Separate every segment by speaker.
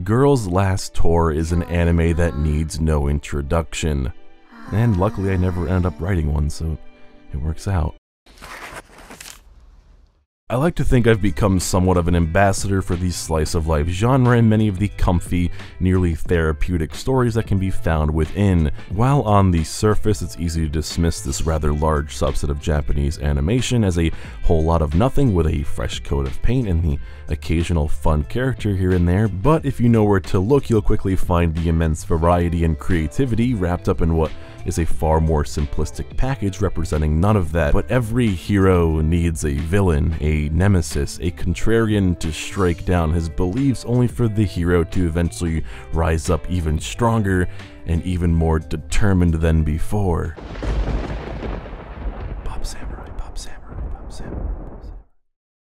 Speaker 1: Girls' Last Tour is an anime that needs no introduction. And luckily I never ended up writing one, so it works out. I like to think I've become somewhat of an ambassador for the slice of life genre and many of the comfy, nearly therapeutic stories that can be found within. While on the surface it's easy to dismiss this rather large subset of Japanese animation as a whole lot of nothing with a fresh coat of paint and the occasional fun character here and there, but if you know where to look, you'll quickly find the immense variety and creativity wrapped up in what is a far more simplistic package representing none of that. But every hero needs a villain, a nemesis, a contrarian to strike down his beliefs, only for the hero to eventually rise up even stronger and even more determined than before. Pop Samurai, Pop Samurai, Pop Samurai.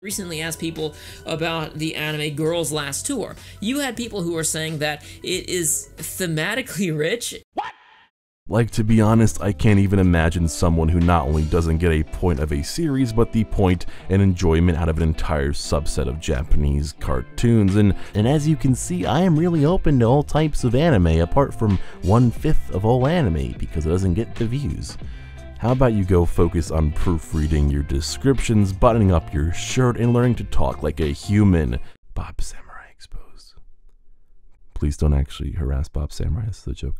Speaker 2: Recently asked people about the anime Girls' Last Tour. You had people who were saying that it is thematically rich. What?
Speaker 1: Like, to be honest, I can't even imagine someone who not only doesn't get a point of a series, but the point and enjoyment out of an entire subset of Japanese cartoons. And as you can see, I am really open to all types of anime, apart from 1/5 of all anime, because it doesn't get the views. How about you go focus on proofreading your descriptions, buttoning up your shirt, and learning to talk like a human? Bob Samurai exposed. Please don't actually harass Bob Samurai, that's the joke.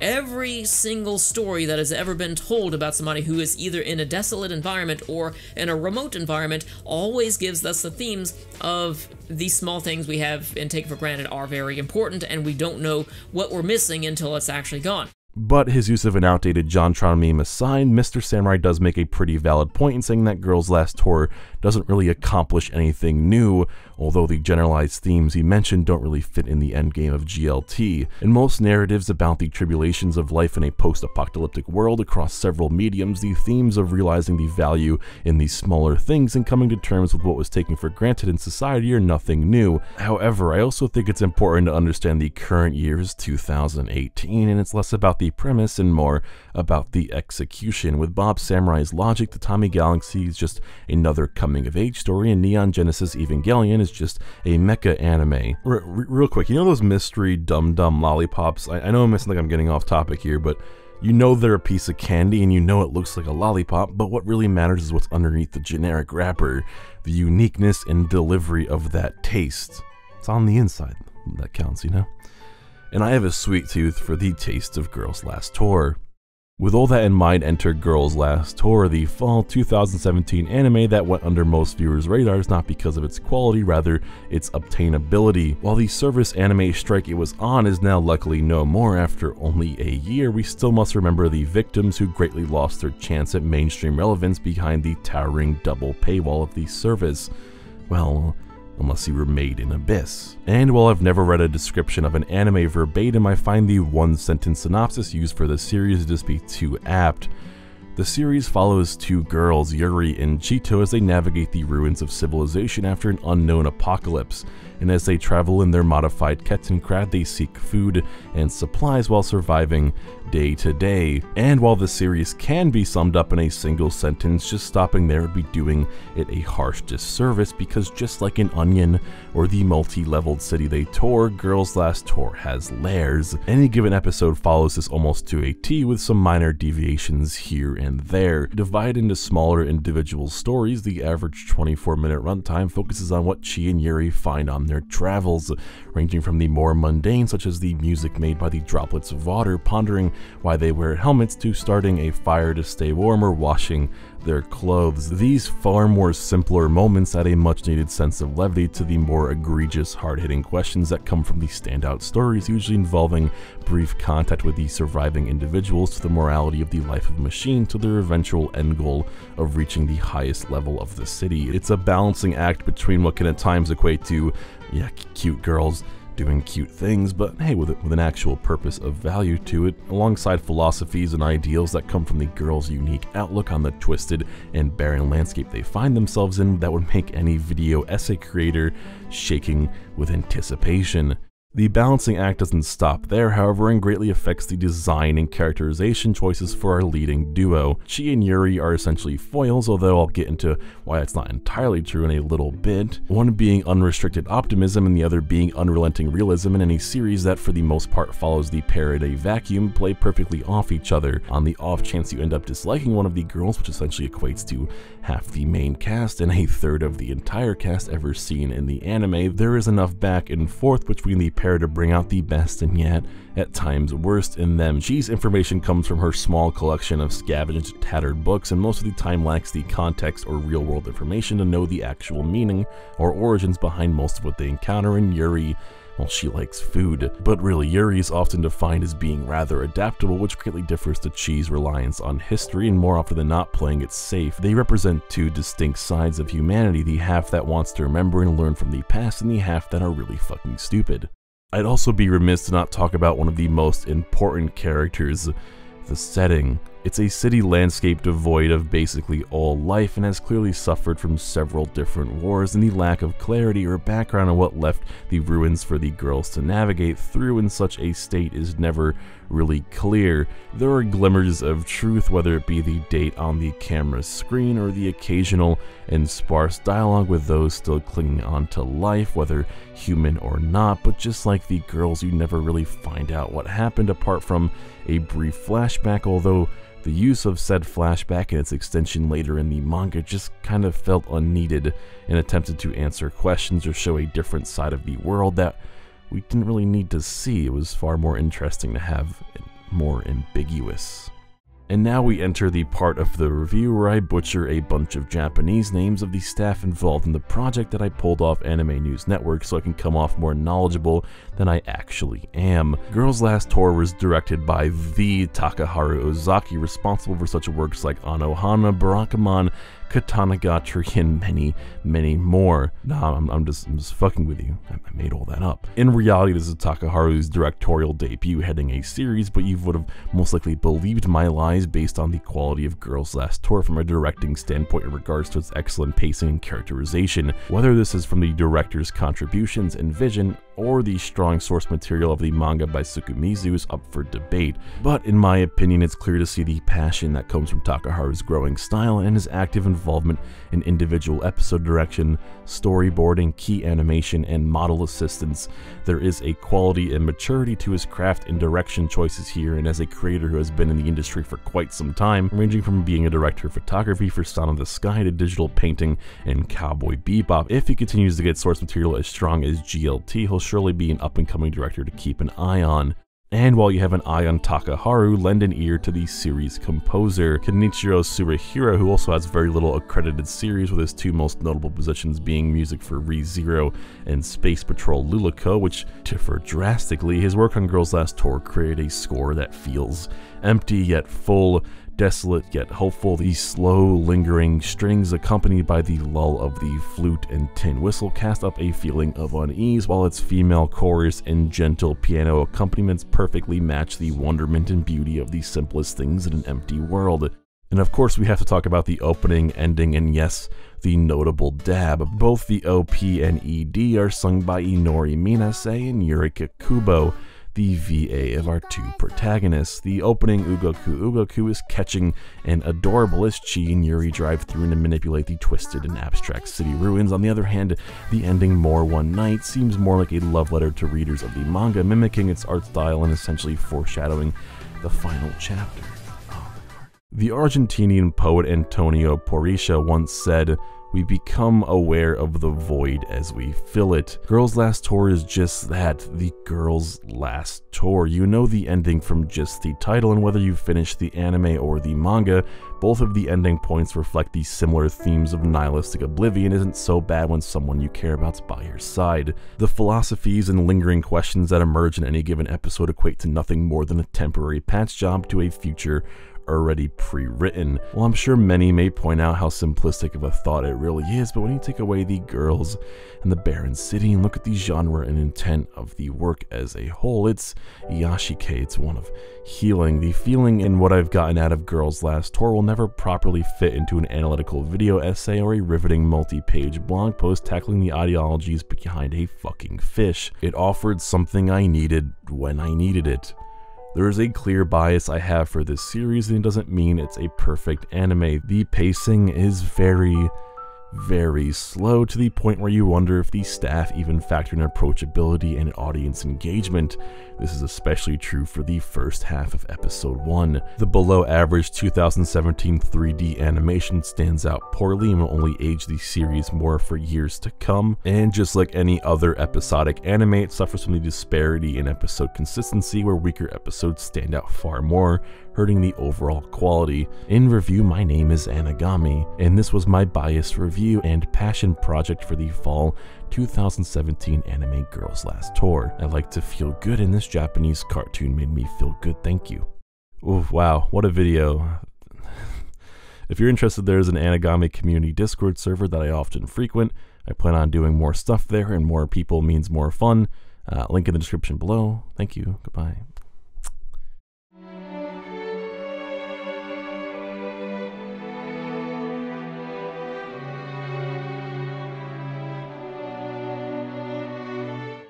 Speaker 2: Every single story that has ever been told about somebody who is either in a desolate environment or in a remote environment always gives us the themes of these small things we have and take for granted are very important, and we don't know what we're missing until it's actually gone.
Speaker 1: But his use of an outdated JonTron meme aside, Mr. Samurai does make a pretty valid point in saying that Girls' Last Tour doesn't really accomplish anything new, although the generalized themes he mentioned don't really fit in the endgame of GLT. In most narratives about the tribulations of life in a post-apocalyptic world across several mediums, the themes of realizing the value in these smaller things and coming to terms with what was taken for granted in society are nothing new. However, I also think it's important to understand the current year is 2018, and it's less about the premise and more about the execution. With Bob Samurai's logic, the Tommy Galaxy is just another coming-of-age story, and Neon Genesis Evangelion is just a mecha anime. Real quick, you know those mystery dum-dum lollipops? I know I'm missing, like I'm getting off topic here, but you know they're a piece of candy and you know it looks like a lollipop, but what really matters is what's underneath the generic wrapper, the uniqueness and delivery of that taste. It's on the inside that counts, you know? And I have a sweet tooth for the taste of Girls' Last Tour. With all that in mind, enter Girls' Last Tour, the fall 2017 anime that went under most viewers' radars not because of its quality, rather its obtainability. While the service anime strike it was on is now luckily no more after only a year, we still must remember the victims who greatly lost their chance at mainstream relevance behind the towering double paywall of the service. Well, unless you were made in Abyss. And while I've never read a description of an anime verbatim, I find the one-sentence synopsis used for the series to just be too apt. The series follows two girls, Yuuri and Chito, as they navigate the ruins of civilization after an unknown apocalypse, and as they travel in their modified Kettencrad, they seek food and supplies while surviving day to day. And while the series can be summed up in a single sentence, just stopping there would be doing it a harsh disservice, because just like an onion or the multi-leveled city they tour, Girls' Last Tour has layers. Any given episode follows this almost to a T, with some minor deviations here and there. Divided into smaller individual stories, the average 24-minute runtime focuses on what Chi and Yuuri find on their travels, ranging from the more mundane, such as the music made by the droplets of water, pondering why they wear helmets, to starting a fire to stay warm or washing their clothes. These far more simpler moments add a much needed sense of levity to the more egregious, hard-hitting questions that come from the standout stories, usually involving brief contact with the surviving individuals, to the morality of the life of a machine, to their eventual end goal of reaching the highest level of the city. It's a balancing act between what can at times equate to, yeah, cute girls doing cute things, but hey, with an actual purpose of value to it, alongside philosophies and ideals that come from the girls' unique outlook on the twisted and barren landscape they find themselves in, that would make any video essay creator shaking with anticipation. The balancing act doesn't stop there, however, and greatly affects the design and characterization choices for our leading duo. Chi and Yuuri are essentially foils, although I'll get into why that's not entirely true in a little bit. One being unrestricted optimism and the other being unrelenting realism in any series that for the most part follows the pair-a-day vacuum play perfectly off each other. On the off chance you end up disliking one of the girls, which essentially equates to half the main cast and a third of the entire cast ever seen in the anime, there is enough back and forth between the pair to bring out the best and yet, at times, worst in them. Chi's information comes from her small collection of scavenged, tattered books and most of the time lacks the context or real-world information to know the actual meaning or origins behind most of what they encounter. In Yuuri, well, she likes food. But really, Yuuri is often defined as being rather adaptable, which greatly differs to Chi's reliance on history and more often than not playing it safe. They represent two distinct sides of humanity, the half that wants to remember and learn from the past and the half that are really fucking stupid. I'd also be remiss to not talk about one of the most important characters, the setting. It's a city landscape devoid of basically all life and has clearly suffered from several different wars, and the lack of clarity or background on what left the ruins for the girls to navigate through in such a state is never really clear. There are glimmers of truth, whether it be the date on the camera screen or the occasional and sparse dialogue with those still clinging on to life, whether human or not, but just like the girls, you never really find out what happened apart from a brief flashback, although the use of said flashback and its extension later in the manga just kind of felt unneeded and attempted to answer questions or show a different side of the world that we didn't really need to see. It was far more interesting to have it more ambiguous. And now we enter the part of the review where I butcher a bunch of Japanese names of the staff involved in the project that I pulled off Anime News Network so I can come off more knowledgeable than I actually am. Girls Last Tour was directed by the Takaharu Ozaki, responsible for such works like Anohana, Barakamon, Katanagatari, and many, many more. Nah, I'm just fucking with you. I made all that up. In reality, this is Takaharu's directorial debut heading a series, but you would have most likely believed my lies based on the quality of Girls Last Tour from a directing standpoint in regards to its excellent pacing and characterization. Whether this is from the director's contributions and vision, or the strong source material of the manga by Tsukumizu is up for debate, but in my opinion it's clear to see the passion that comes from Takaharu's growing style and his active involvement in individual episode direction, storyboarding, key animation, and model assistance. There is a quality and maturity to his craft and direction choices here, and as a creator who has been in the industry for quite some time, ranging from being a director of photography for Sound of the Sky to digital painting and Cowboy Bebop, if he continues to get source material as strong as GLT, he'll surely be an up-and-coming director to keep an eye on. And while you have an eye on Takaharu, lend an ear to the series' composer, Kenichiro Suehiro, who also has very little accredited series, with his two most notable positions being music for Re:Zero and Space Patrol Lulico, which differ drastically. His work on Girls Last Tour created a score that feels empty yet full, desolate yet hopeful. The slow, lingering strings accompanied by the lull of the flute and tin whistle cast up a feeling of unease, while its female chorus and gentle piano accompaniments perfectly match the wonderment and beauty of the simplest things in an empty world. And of course we have to talk about the opening, ending, and yes, the notable dab. Both the OP and ED are sung by Inori Minase and Yurika Kubo, the VA of our two protagonists. The opening Ugoku is catching and adorable as Chi and Yuuri drive through and manipulate the twisted and abstract city ruins. On the other hand, the ending More One Night seems more like a love letter to readers of the manga, mimicking its art style and essentially foreshadowing the final chapter. The Argentinian poet Antonio Porricha once said, "We become aware of the void as we fill it." Girls Last Tour is just that, the Girls Last Tour. You know the ending from just the title, and whether you finish the anime or the manga, both of the ending points reflect the similar themes of nihilistic oblivion isn't so bad when someone you care about's by your side. The philosophies and lingering questions that emerge in any given episode equate to nothing more than a temporary patch job to a future already pre-written. Well, I'm sure many may point out how simplistic of a thought it really is, but when you take away the girls and the barren city and look at the genre and intent of the work as a whole, it's yashike, it's one of healing. The feeling in what I've gotten out of Girls Last Tour will never properly fit into an analytical video essay or a riveting multi-page blog post tackling the ideologies behind a fucking fish. It offered something I needed when I needed it. There is a clear bias I have for this series, and it doesn't mean it's a perfect anime. The pacing is very slow, to the point where you wonder if the staff even factor in approachability and audience engagement. This is especially true for the first half of episode 1. The below average 2017 3D animation stands out poorly and will only age the series more for years to come. And just like any other episodic anime, it suffers from the disparity in episode consistency, where weaker episodes stand out far more, hurting the overall quality. In review, my name is Anigami, and this was my biased review and passion project for the fall 2017 anime Girls Last Tour. I like to feel good, and this Japanese cartoon made me feel good, thank you. Ooh, wow, what a video. If you're interested, there's an Anigami community Discord server that I often frequent. I plan on doing more stuff there, and more people means more fun. Link in the description below. Thank you, goodbye.